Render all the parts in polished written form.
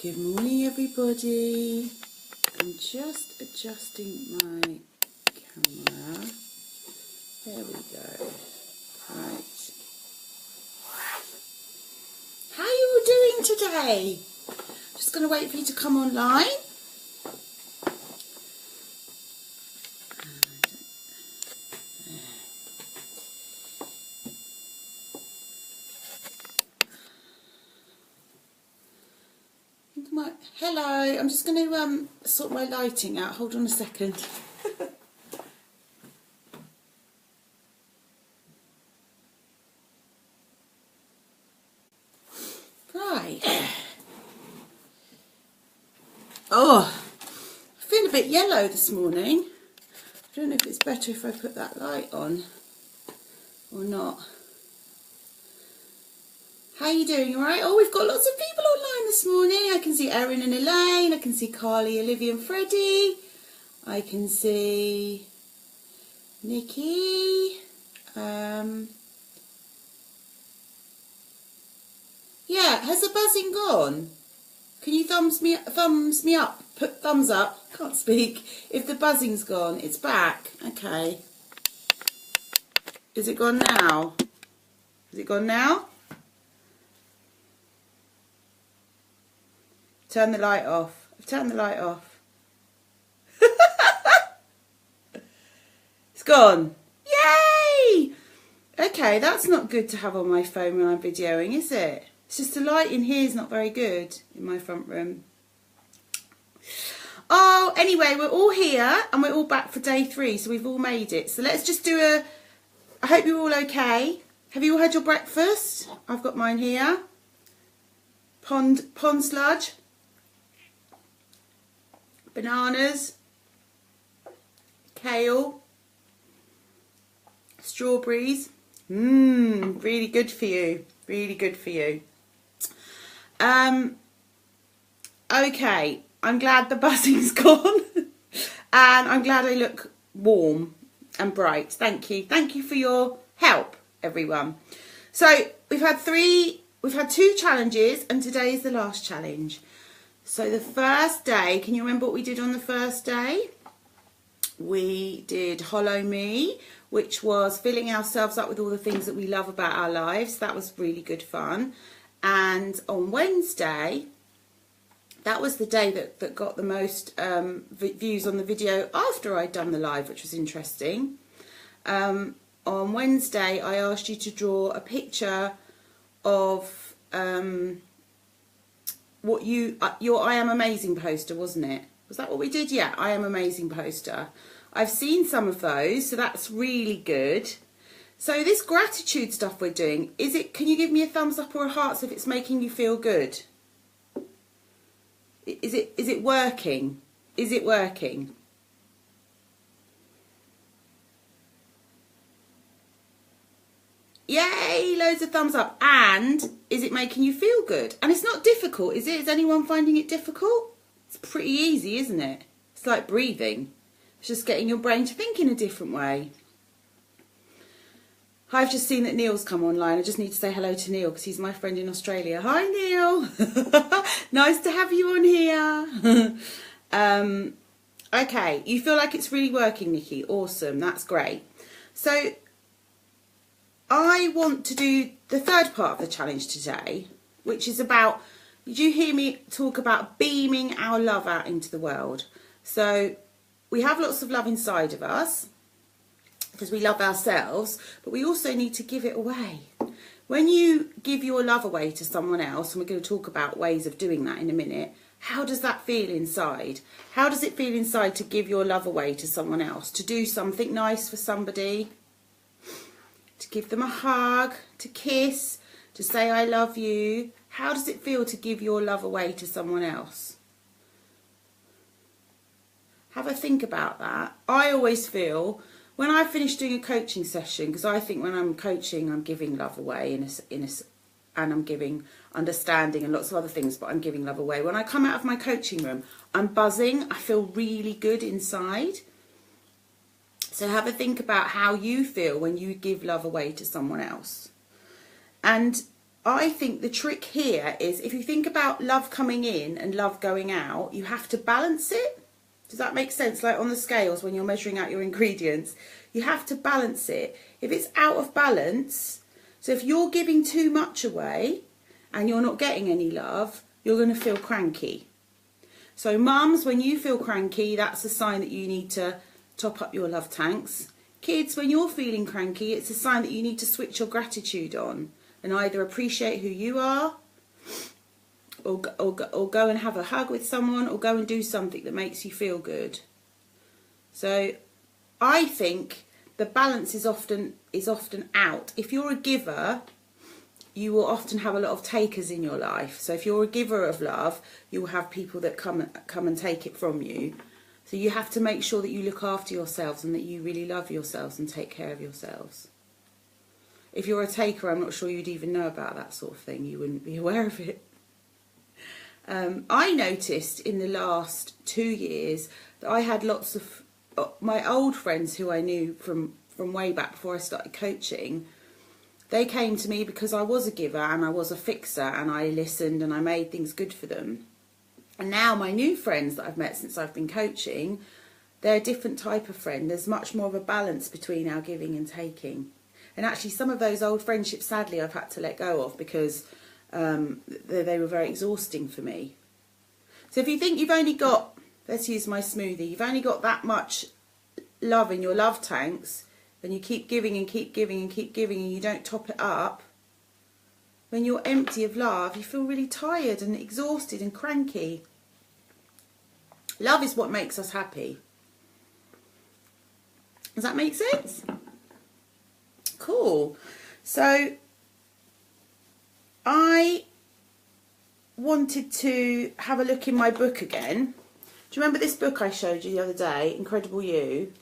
Good morning, everybody. I'm just adjusting my camera. There we go. Right. How are you all doing today? Just going to wait for you to come online. Hello, I'm just going to sort my lighting out. Hold on a second. Right. Oh, I feel a bit yellow this morning. I don't know if it's better if I put that light on or not. How are you doing? All right? Oh, we've got lots of people online this morning. I can see Erin and Elaine. I can see Carly, Olivia and Freddie. I can see Nikki. Yeah, has the buzzing gone? Can you thumbs me up? Put thumbs up. Can't speak. If the buzzing's gone, it's back. Okay. Is it gone now? Is it gone now? Turn the light off. I've turned the light off. It's gone. Yay! Okay, that's not good to have on my phone when I'm videoing, is it? It's just the light in here is not very good in my front room. Oh, anyway, we're all here and we're all back for day 3, so we've all made it. So let's just do I hope you're all okay. Have you all had your breakfast? I've got mine here. Pond sludge. Bananas, kale, strawberries. Really good for you. Really good for you. Okay, I'm glad the buzzing's gone, and I'm glad I look warm and bright. Thank you. Thank you for your help, everyone. So we've had 2 challenges, and today is the last challenge. So the first day, can you remember what we did on the first day? We did Hollow Me, which was filling ourselves up with all the things that we love about our lives. That was really good fun. And on Wednesday, that was the day that got the most views on the video after I'd done the live, which was interesting. On Wednesday, I asked you to draw a picture of what your I Am Amazing poster, wasn't it? Was that what we did? Yeah, I Am Amazing poster. I've seen some of those, so that's really good. So this gratitude stuff we're doing, can you give me a thumbs up or a heart if it's making you feel good? Is it working? Is it working? Yay, loads of thumbs up. And is it making you feel good? And it's not difficult, is it? Is anyone finding it difficult? It's pretty easy, isn't it? It's like breathing. It's just getting your brain to think in a different way. I've just seen that Neil's come online. I just need to say hello to Neil because he's my friend in Australia. Hi, Neil. Nice to have you on here. Okay, you feel like it's really working, Nikki. Awesome, that's great. So I want to do the third part of the challenge today, which is about, did you hear me talk about beaming our love out into the world? So we have lots of love inside of us because we love ourselves, but we also need to give it away. When you give your love away to someone else, and we're going to talk about ways of doing that in a minute, how does that feel inside? How does it feel inside to give your love away to someone else, to do something nice for somebody? To give them a hug, to kiss, to say I love you. How does it feel to give your love away to someone else? Have a think about that. I always feel, when I finish doing a coaching session, because I think when I'm coaching, I'm giving love away and I'm giving understanding and lots of other things, but I'm giving love away. When I come out of my coaching room, I'm buzzing. I feel really good inside. So have a think about how you feel when you give love away to someone else. And I think the trick here is, if you think about love coming in and love going out, you have to balance it. Does that make sense? Like on the scales, when you're measuring out your ingredients, you have to balance it. If it's out of balance, so if you're giving too much away and you're not getting any love, you're going to feel cranky. So mums, when you feel cranky, that's a sign that you need to top up your love tanks. Kids, when you're feeling cranky, it's a sign that you need to switch your gratitude on and either appreciate who you are, or go and have a hug with someone, or go and do something that makes you feel good. So I think the balance is often out. If you're a giver, you will often have a lot of takers in your life. So if you're a giver of love, you will have people that come and take it from you. So you have to make sure that you look after yourselves and that you really love yourselves and take care of yourselves. If you're a taker, I'm not sure you'd even know about that sort of thing. You wouldn't be aware of it. I noticed in the last 2 years that I had lots of my old friends who I knew from way back before I started coaching. They came to me because I was a giver and I was a fixer and I listened and I made things good for them. And now my new friends that I've met since I've been coaching, they're a different type of friend. There's much more of a balance between our giving and taking. And actually some of those old friendships, sadly, I've had to let go of because they were very exhausting for me. So if you think you've only got, let's use my smoothie, you've only got that much love in your love tanks, and you keep giving and keep giving and keep giving and you don't top it up, when you're empty of love, you feel really tired and exhausted and cranky. Love is what makes us happy. Does that make sense? Cool. So I wanted to have a look in my book again. Do you remember this book I showed you the other day, Incredible You?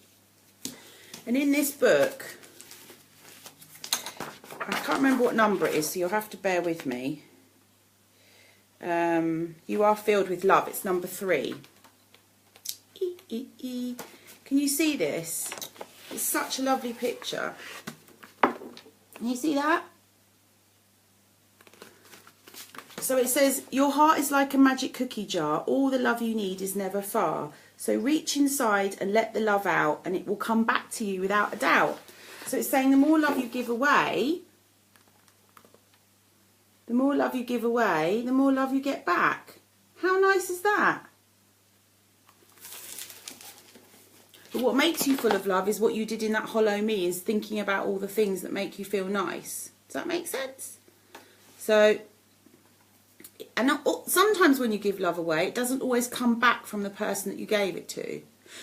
And in this book, I can't remember what number it is, so you'll have to bear with me. You Are Filled with Love. It's number 3. Can you see this? It's such a lovely picture. Can you see that? So it says, your heart is like a magic cookie jar. All the love you need is never far. So reach inside and let the love out and it will come back to you without a doubt. So it's saying the more love you give away, the more love you get back. How nice is that? But what makes you full of love is what you did in that Hollow Me, is thinking about all the things that make you feel nice. Does that make sense? So, and sometimes when you give love away, it doesn't always come back from the person that you gave it to.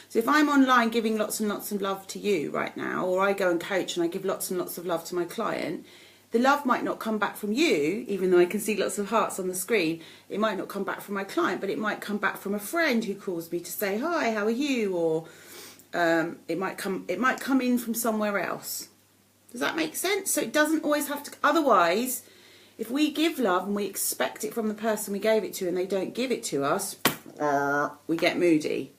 So if I'm online giving lots and lots of love to you right now, or I go and coach and I give lots and lots of love to my client, the love might not come back from you, even though I can see lots of hearts on the screen. It might not come back from my client, but it might come back from a friend who calls me to say, hi, how are you? Or it might come in from somewhere else. Does that make sense? So it doesn't always have to, otherwise, if we give love and we expect it from the person we gave it to and they don't give it to us, we get moody.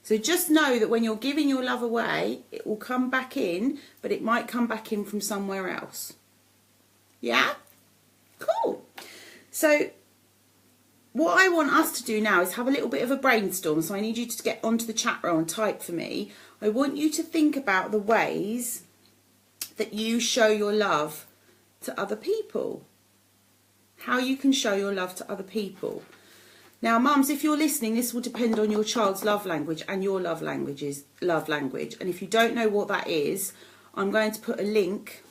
So just know that when you're giving your love away, it will come back in, but it might come back in from somewhere else. Yeah? Cool. So what I want us to do now is have a little bit of a brainstorm. So I need you to get onto the chat row and type for me. I want you to think about the ways that you show your love to other people. How you can show your love to other people. Now, mums, if you're listening, this will depend on your child's love language and your love language. And if you don't know what that is, I'm going to put a link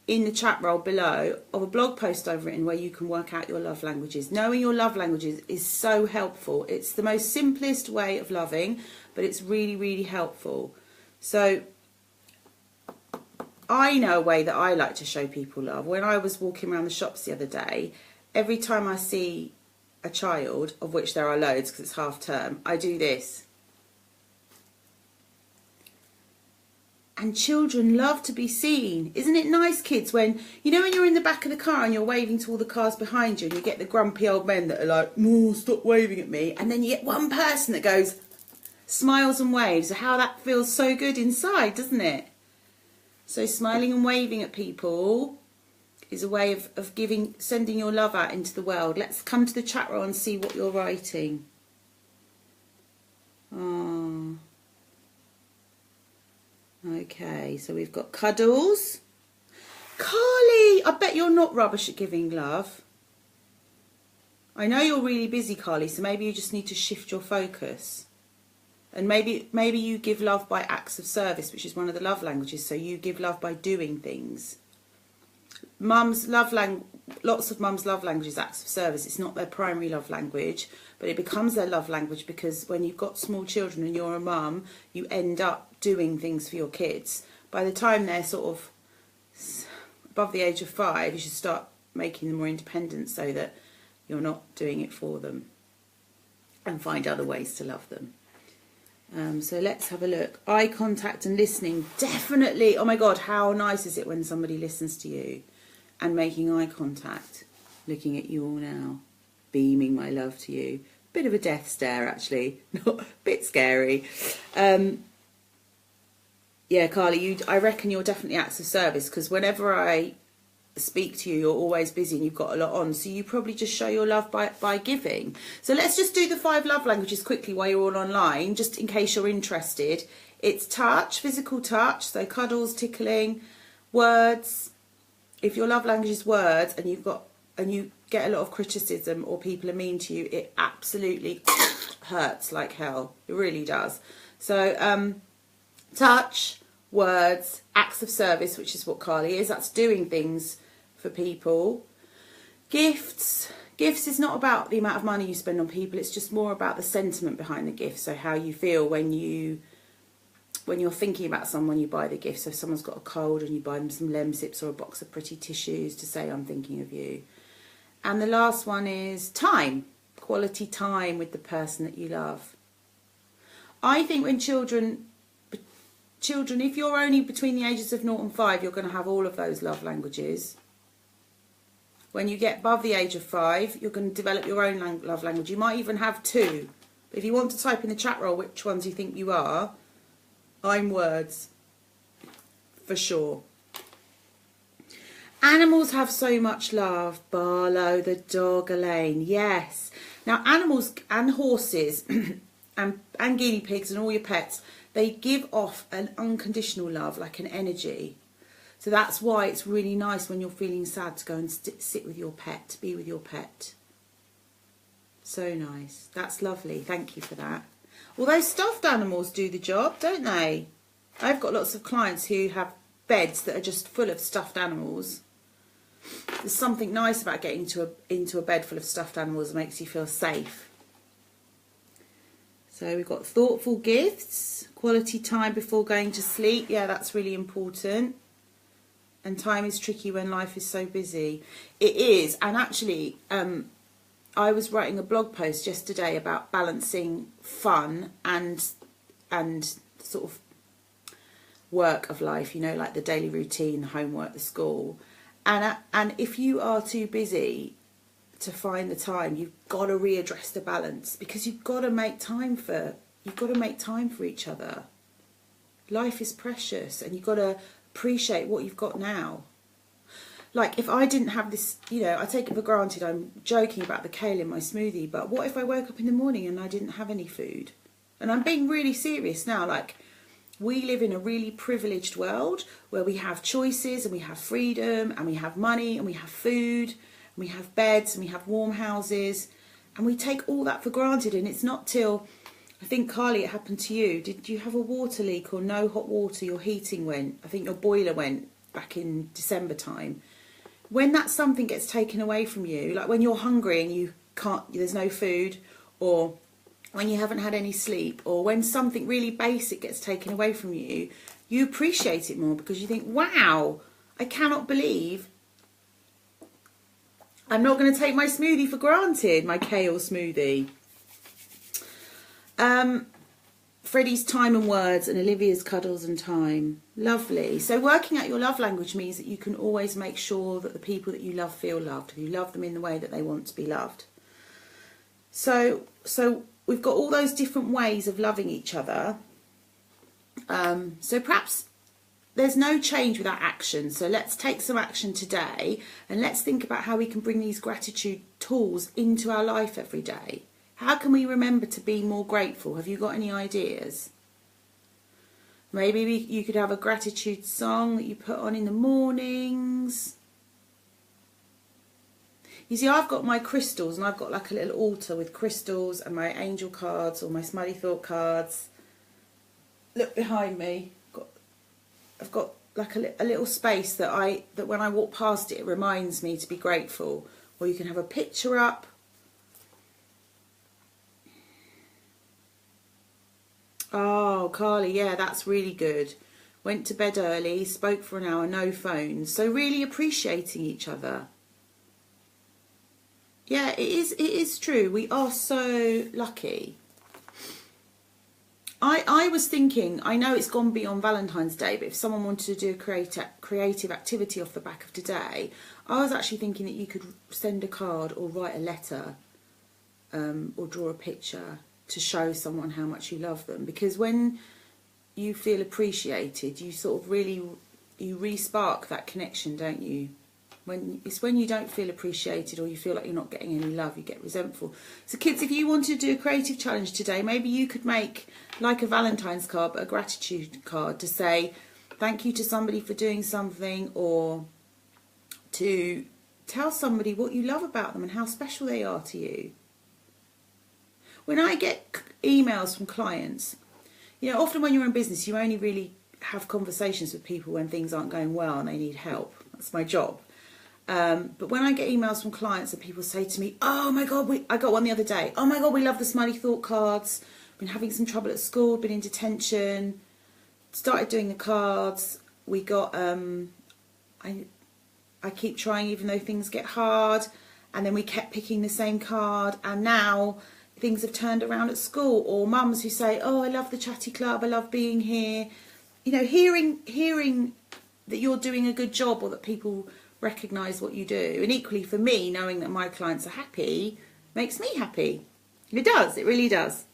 in the chat roll below of a blog post I've written where you can work out your love languages. Knowing your love languages is so helpful. It's the most simplest way of loving, but it's really, really helpful. So I know a way that I like to show people love. When I was walking around the shops the other day, every time I see a child, of which there are loads because it's half term, I do this. And children love to be seen. Isn't it nice, kids, when, you know, when you're in the back of the car and you're waving to all the cars behind you and you get the grumpy old men that are like, oh, stop waving at me. And then you get one person that goes, smiles and waves. How that feels so good inside, doesn't it? So smiling and waving at people is a way of sending your love out into the world. Let's come to the chat roll and see what you're writing. Oh. Okay, so we've got cuddles. Carly, I bet you're not rubbish at giving love. I know you're really busy, Carly, so maybe you just need to shift your focus. And maybe you give love by acts of service, which is one of the love languages. So you give love by doing things. Lots of mums' love language is acts of service. It's not their primary love language, but it becomes their love language because when you've got small children and you're a mum, you end up doing things for your kids. By the time they're sort of above the age of 5, you should start making them more independent so that you're not doing it for them, and find other ways to love them. So let's have a look. Eye contact and listening. Definitely. Oh my God, how nice is it when somebody listens to you and making eye contact, looking at you all now, beaming my love to you. Bit of a death stare, actually. Not a bit scary. Yeah, Carly, I reckon you're definitely acts of service, because whenever I speak to you, you're always busy and you've got a lot on, so you probably just show your love by giving. So let's just do the 5 love languages quickly while you're all online, just in case you're interested. It's touch, physical touch, so cuddles, tickling, words. If your love language is words and you get a lot of criticism or people are mean to you, it absolutely hurts like hell. It really does. So touch, words, acts of service, which is what Carly is. That's doing things for people. Gifts. Gifts is not about the amount of money you spend on people. It's just more about the sentiment behind the gift. So how you feel when you're thinking about someone, you buy the gift. So if someone's got a cold and you buy them some Lemsips or a box of pretty tissues to say, I'm thinking of you. And the last one is time. Quality time with the person that you love. I think when children, if you're only between the ages of 0 and 5, you're going to have all of those love languages. When you get above the age of 5, you're going to develop your own love language. You might even have 2. But if you want to type in the chat roll which ones you think you are, I'm words, for sure. Animals have so much love. Barlow, the dog, Elaine. Yes. Now, animals and horses and guinea pigs and all your pets, they give off an unconditional love, like an energy. So that's why it's really nice when you're feeling sad to go and sit with your pet, be with your pet. So nice. That's lovely. Thank you for that. Although stuffed animals do the job, don't they? I've got lots of clients who have beds that are just full of stuffed animals. There's something nice about getting into a bed full of stuffed animals that makes you feel safe. So we've got thoughtful gifts, quality time before going to sleep. Yeah, that's really important. And time is tricky when life is so busy. It is. And actually, I was writing a blog post yesterday about balancing fun and sort of work of life, you know, like the daily routine, homework, the school. And if you are too busy to find the time, you've got to readdress the balance, because you've got to make time for each other. Life is precious and you've got to appreciate what you've got now. Like, if I didn't have this, you know, I take it for granted, I'm joking about the kale in my smoothie, but what if I woke up in the morning and I didn't have any food? And I'm being really serious now. Like, we live in a really privileged world where we have choices and we have freedom and we have money and we have food and we have beds and we have warm houses, and we take all that for granted. And it's not till, I think, Carly, it happened to you. Did you have a water leak or no hot water? Your heating went. I think your boiler went back in December time. When that something gets taken away from you, like when you're hungry and you can't, there's no food, or when you haven't had any sleep, or when something really basic gets taken away from you, you appreciate it more, because you think, wow, I cannot believe I'm not going to take my smoothie for granted, my kale smoothie. Freddie's time and words, and Olivia's cuddles and time. Lovely. So working out your love language means that you can always make sure that the people that you love feel loved. You love them in the way that they want to be loved. So we've got all those different ways of loving each other. So perhaps there's no change without action. So let's take some action today and let's think about how we can bring these gratitude tools into our life every day. How can we remember to be more grateful? Have you got any ideas? Maybe you could have a gratitude song that you put on in the mornings. You see, I've got my crystals, and I've got like a little altar with crystals and my angel cards or my smiley thought cards. Look behind me. I've got like a little space that when I walk past it, it reminds me to be grateful. Or you can have a picture up. Oh, Carly, yeah, that's really good. Went to bed early, spoke for an hour, no phones. So really appreciating each other. Yeah, it is true. We are so lucky. I was thinking, I know it's gone beyond Valentine's Day, but if someone wanted to do a creative activity off the back of today, I was actually thinking that you could send a card or write a letter or draw a picture to show someone how much you love them. Because when you feel appreciated, you sort of really, you re-spark that connection, don't you? When you don't feel appreciated or you feel like you're not getting any love, you get resentful. So kids, if you wanted to do a creative challenge today, maybe you could make like a Valentine's card, but a gratitude card to say thank you to somebody for doing something, or to tell somebody what you love about them and how special they are to you. When I get emails from clients, you know, often when you're in business, you only really have conversations with people when things aren't going well and they need help. That's my job. But when I get emails from clients and people say to me, oh my God, I got one the other day. Oh my God, we love the smiley thought cards. Been having some trouble at school, been in detention. Started doing the cards. We got, I keep trying even though things get hard. And then we kept picking the same card. And now things have turned around at school. Or mums who say, oh, I love the chatty club. I love being here. You know, hearing that you're doing a good job, or that people recognise what you do. And equally for me, knowing that my clients are happy makes me happy. It does, it really does.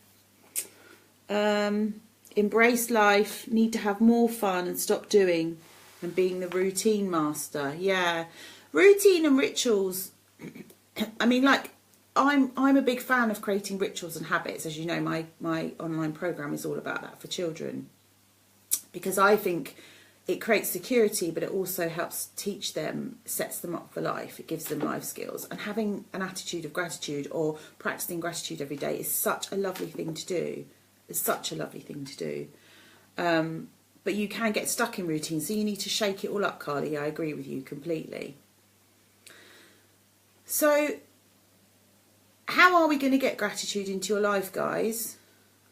Embrace life, need to have more fun and stop doing and being the routine master. Yeah, routine and rituals. I mean, like, I'm a big fan of creating rituals and habits. As you know, my online program is all about that for children, because I think it creates security, but it also helps teach them, sets them up for life. It gives them life skills. And having an attitude of gratitude, or practicing gratitude every day, is such a lovely thing to do. It's such a lovely thing to do. But you can get stuck in routine, so you need to shake it all up, Carly. I agree with you completely. So how are we going to get gratitude into your life, guys?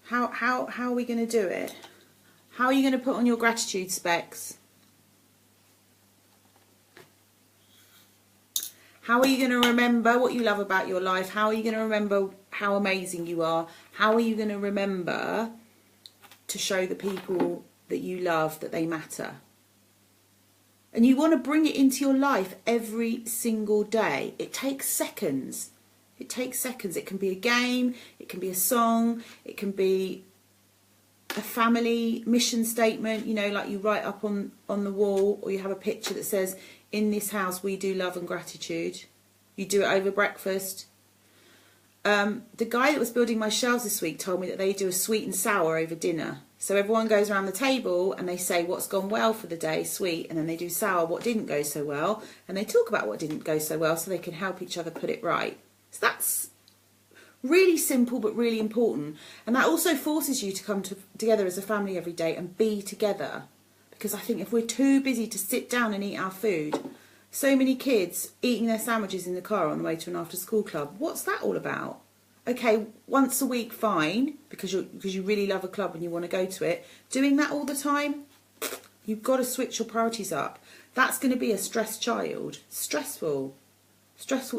How are we going to do it? How are you going to put on your gratitude specs? How are you going to remember what you love about your life? How are you going to remember how amazing you are? How are you going to remember to show the people that you love that they matter? And you want to bring it into your life every single day. It takes seconds. It takes seconds. It can be a game. It can be a song. It can be a family mission statement, you know, like you write up on the wall, or you have a picture that says, in this house we do love and gratitude. You do it over breakfast. The guy that was building my shelves this week told me that they do a sweet and sour over dinner. So everyone goes around the table and they say what's gone well for the day, sweet, and then they do sour, what didn't go so well, and they talk about what didn't go so well so they can help each other put it right. So that's really simple but really important, and that also forces you to come together as a family every day and be together. Because I think if we're too busy to sit down and eat our food, so many kids eating their sandwiches in the car on the way to an after school club, what's that all about? Okay, once a week fine, because you really love a club and you want to go to it. Doing that all the time, you've got to switch your priorities up. That's going to be a stressed child. Stressful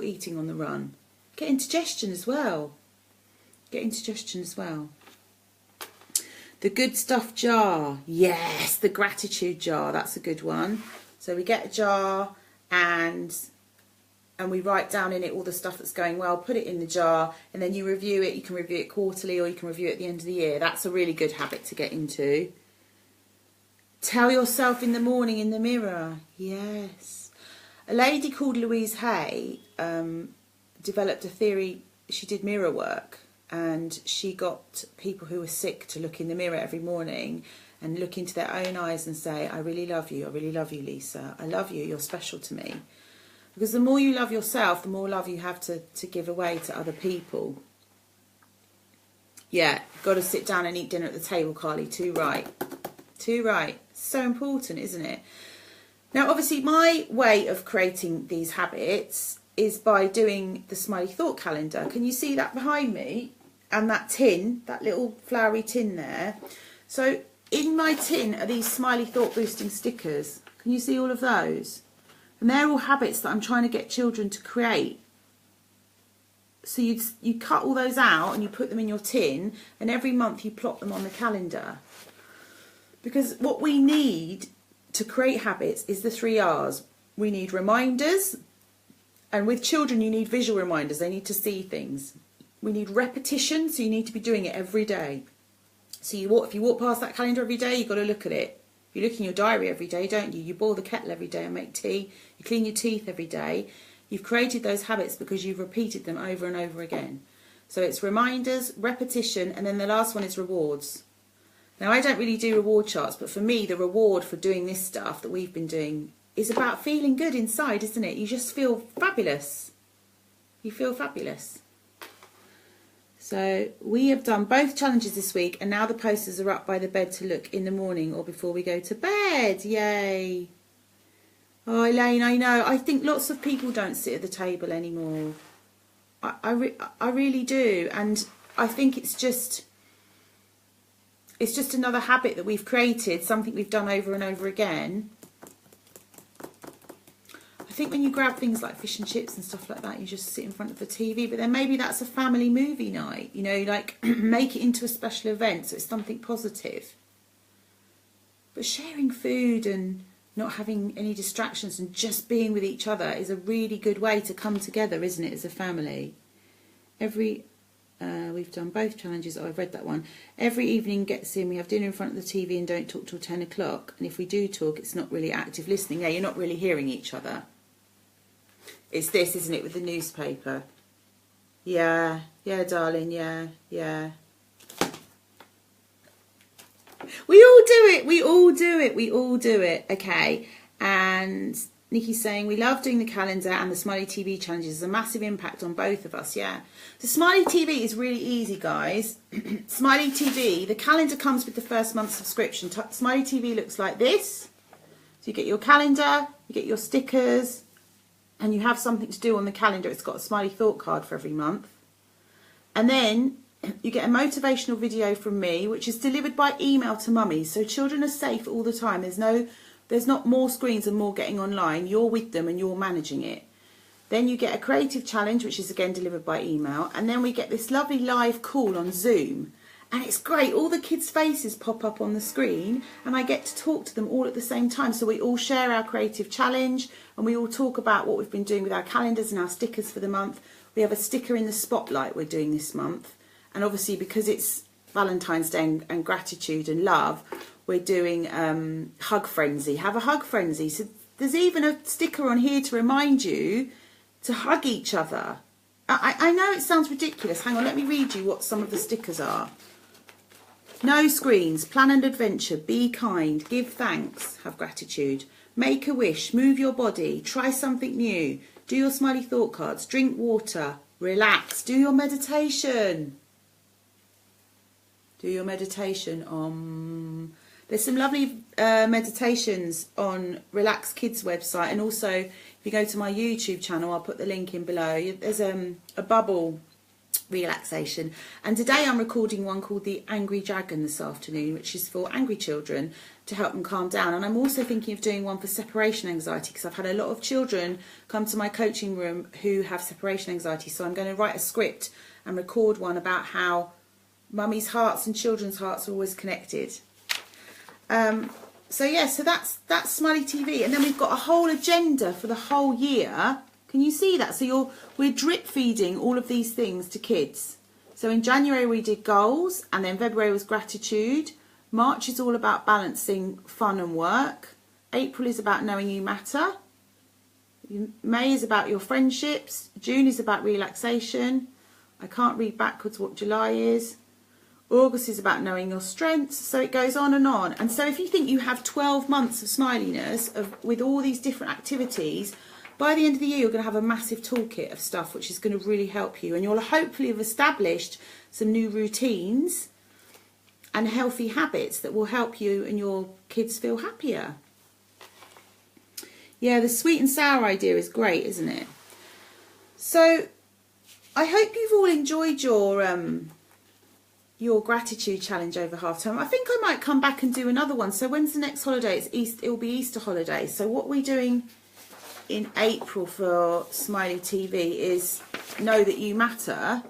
eating on the run. Get indigestion as well. The good stuff jar. Yes, the gratitude jar. That's a good one. So we get a jar and we write down in it all the stuff that's going well, put it in the jar, and then you review it. You can review it quarterly, or you can review it at the end of the year. That's a really good habit to get into. Tell yourself in the morning in the mirror. Yes. A lady called Louise Hay developed a theory. She did mirror work, and she got people who were sick to look in the mirror every morning and look into their own eyes and say, I really love you, Lisa, I love you, you're special to me. Because the more you love yourself, the more love you have to give away to other people. Yeah, got to sit down and eat dinner at the table, Carly, too right. Too right. So important, isn't it? Now, obviously, my way of creating these habits is by doing the Smiley Thought Calendar. Can you see that behind me? And that tin, that little flowery tin there. So in my tin are these Smiley Thought Boosting stickers. Can you see all of those? And they're all habits that I'm trying to get children to create. So you cut all those out and you put them in your tin, and every month you plot them on the calendar. Because what we need to create habits is the 3 R's. We need reminders, and with children you need visual reminders. They need to see things. We need repetition, so you need to be doing it every day. So if you walk past that calendar every day, you've got to look at it. You look in your diary every day, don't you? You boil the kettle every day and make tea. You clean your teeth every day. You've created those habits because you've repeated them over and over again. So it's reminders, repetition, and then the last one is rewards. Now, I don't really do reward charts, but for me, the reward for doing this stuff that we've been doing is about feeling good inside, isn't it? You just feel fabulous. You feel fabulous. So we have done both challenges this week, and now the posters are up by the bed to look in the morning or before we go to bed. Yay. Oh, Elaine, I know. I think lots of people don't sit at the table anymore. I really do. And I think it's just another habit that we've created, something we've done over and over again. I think when you grab things like fish and chips and stuff like that, you just sit in front of the TV. But then maybe that's a family movie night. You know, like make it into a special event so it's something positive. But sharing food and not having any distractions and just being with each other is a really good way to come together, isn't it, as a family? We've done both challenges. Oh, I've read that one. Every evening gets in, we have dinner in front of the TV and don't talk till 10 o'clock. And if we do talk, it's not really active listening. Yeah, you're not really hearing each other. It's this, isn't it, with the newspaper? Yeah, darling, yeah. We all do it, okay. And Nikki's saying, we love doing the calendar and the Smiley TV challenges. There's a massive impact on both of us, yeah. The Smiley TV is really easy, guys. Smiley TV, the calendar comes with the first month subscription. Smiley TV looks like this. So you get your calendar, you get your stickers, and you have something to do on the calendar. It's got a Smiley Thought card for every month. And then you get a motivational video from me, which is delivered by email to mummies. So children are safe all the time. There's not more screens and more getting online. You're with them and you're managing it. Then you get a creative challenge, which is again delivered by email. And then we get this lovely live call on Zoom. And it's great. All the kids' faces pop up on the screen and I get to talk to them all at the same time. So we all share our creative challenge and we all talk about what we've been doing with our calendars and our stickers for the month. We have a sticker in the spotlight we're doing this month. And obviously because it's Valentine's Day and gratitude and love, we're doing Hug Frenzy. Have a Hug Frenzy. So there's even a sticker on here to remind you to hug each other. I know it sounds ridiculous. Hang on, let me read you what some of the stickers are. No screens, plan an adventure, be kind, give thanks, have gratitude, make a wish, move your body, try something new, do your Smiley Thought cards, drink water, relax, do your meditation. Do your meditation. There's some lovely meditations on Relax Kids website, and also if you go to my YouTube channel, I'll put the link in below. There's a bubble relaxation, and today I'm recording one called the Angry Dragon this afternoon, which is for angry children to help them calm down. And I'm also thinking of doing one for separation anxiety, because I've had a lot of children come to my coaching room who have separation anxiety. So I'm going to write a script and record one about how mummies' hearts and children's hearts are always connected. So that's Smiley TV, and then we've got a whole agenda for the whole year. Can you see that? So we're drip feeding all of these things to kids. So in January we did goals, and then February was gratitude, March is all about balancing fun and work. April is about knowing you matter. May is about your friendships. June is about relaxation. I can't read backwards what July is. August is about knowing your strengths. So it goes on and on. And so if you think you have 12 months of smiliness with all these different activities, by the end of the year you're going to have a massive toolkit of stuff which is going to really help you. And you'll hopefully have established some new routines and healthy habits that will help you and your kids feel happier. Yeah, the sweet and sour idea is great, isn't it? So I hope you've all enjoyed your gratitude challenge over half term. I think I might come back and do another one. So when's the next holiday? It's Easter. It'll be Easter holidays. So what we're doing in April for Smiley TV is Know That You Matter.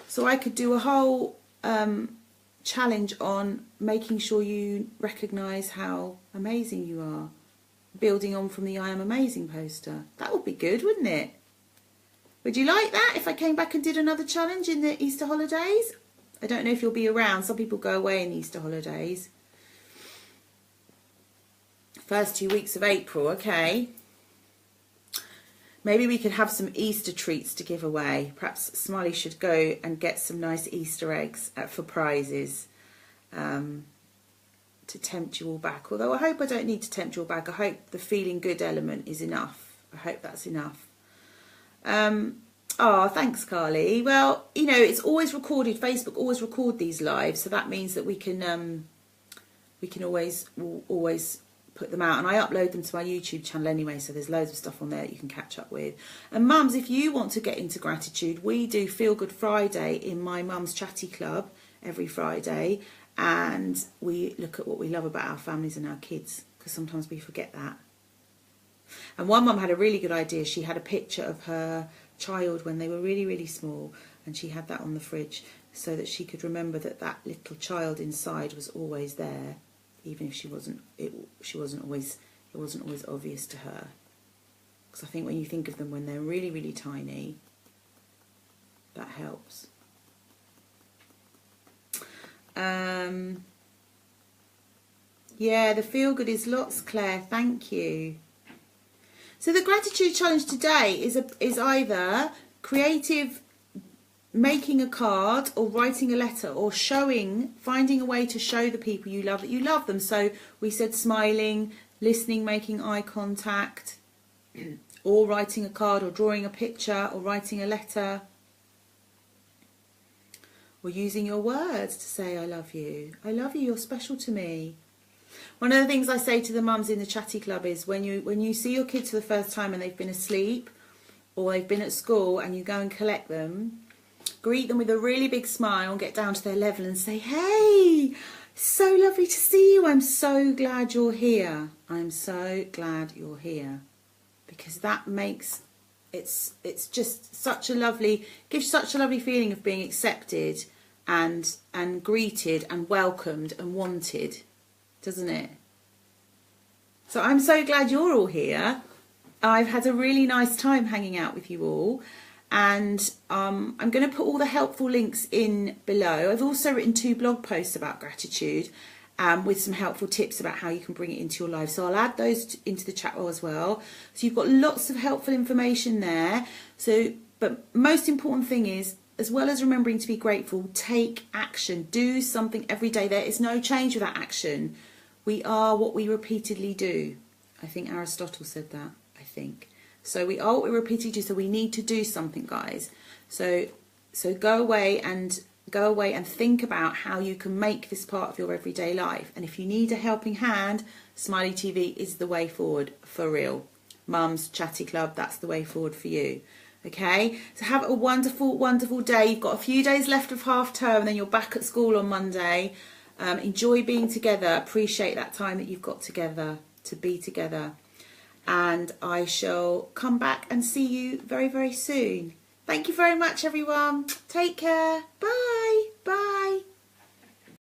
So I could do a whole challenge on making sure you recognise how amazing you are, building on from the I Am Amazing poster. That would be good, wouldn't it? Would you like that if I came back and did another challenge in the Easter holidays? I don't know if you'll be around. Some people go away in the Easter holidays. First 2 weeks of April, okay. Maybe we could have some Easter treats to give away. Perhaps Smiley should go and get some nice Easter eggs for prizes to tempt you all back. Although I hope I don't need to tempt you all back. I hope the feeling good element is enough. I hope that's enough. Oh, thanks, Carly. Well, you know, it's always recorded. Facebook always record these lives, so that means that we can always put them out, and I upload them to my YouTube channel anyway, so there's loads of stuff on there that you can catch up with. And mums, if you want to get into gratitude, we do Feel Good Friday in my mum's chatty club every Friday, and we look at what we love about our families and our kids, because sometimes we forget that. And one mum had a really good idea. She had a picture of her child when they were really, really small, and she had that on the fridge so that she could remember that that little child inside was always there, even if she wasn't. It wasn't always obvious to her. Because I think when you think of them when they're really, really tiny, that helps. Yeah, the feel good is lots, Claire. Thank you. So the gratitude challenge today is either creative, making a card or writing a letter, or finding a way to show the people you love that you love them. So we said smiling, listening, making eye contact, or writing a card, or drawing a picture, or writing a letter, or using your words to say I love you, you're special to me. One of the things I say to the mums in the chatty club is when you see your kids for the first time and they've been asleep or they've been at school and you go and collect them, greet them with a really big smile and get down to their level and say, hey, so lovely to see you. I'm so glad you're here. I'm so glad you're here. Because that makes, it's just such a lovely, gives such a lovely feeling of being accepted and greeted and welcomed and wanted, doesn't it? So I'm so glad you're all here. I've had a really nice time hanging out with you all, and I'm going to put all the helpful links in below. I've also written 2 blog posts about gratitude with some helpful tips about how you can bring it into your life. So I'll add those into the chat as well. So you've got lots of helpful information there. So, but most important thing is, as well as remembering to be grateful, take action. Do something every day. There is no change without action. We are what we repeatedly do. I think Aristotle said that, I think. So we are what we repeatedly do, so we need to do something, guys. So go away and think about how you can make this part of your everyday life. And if you need a helping hand, Smiley TV is the way forward, for real. Mum's Chatty Club, that's the way forward for you. Okay, so have a wonderful, wonderful day. You've got a few days left of half term and then you're back at school on Monday. Enjoy being together. Appreciate that time that you've got together to be together. And I shall come back and see you very, very soon. Thank you very much, everyone. Take care. Bye. Bye.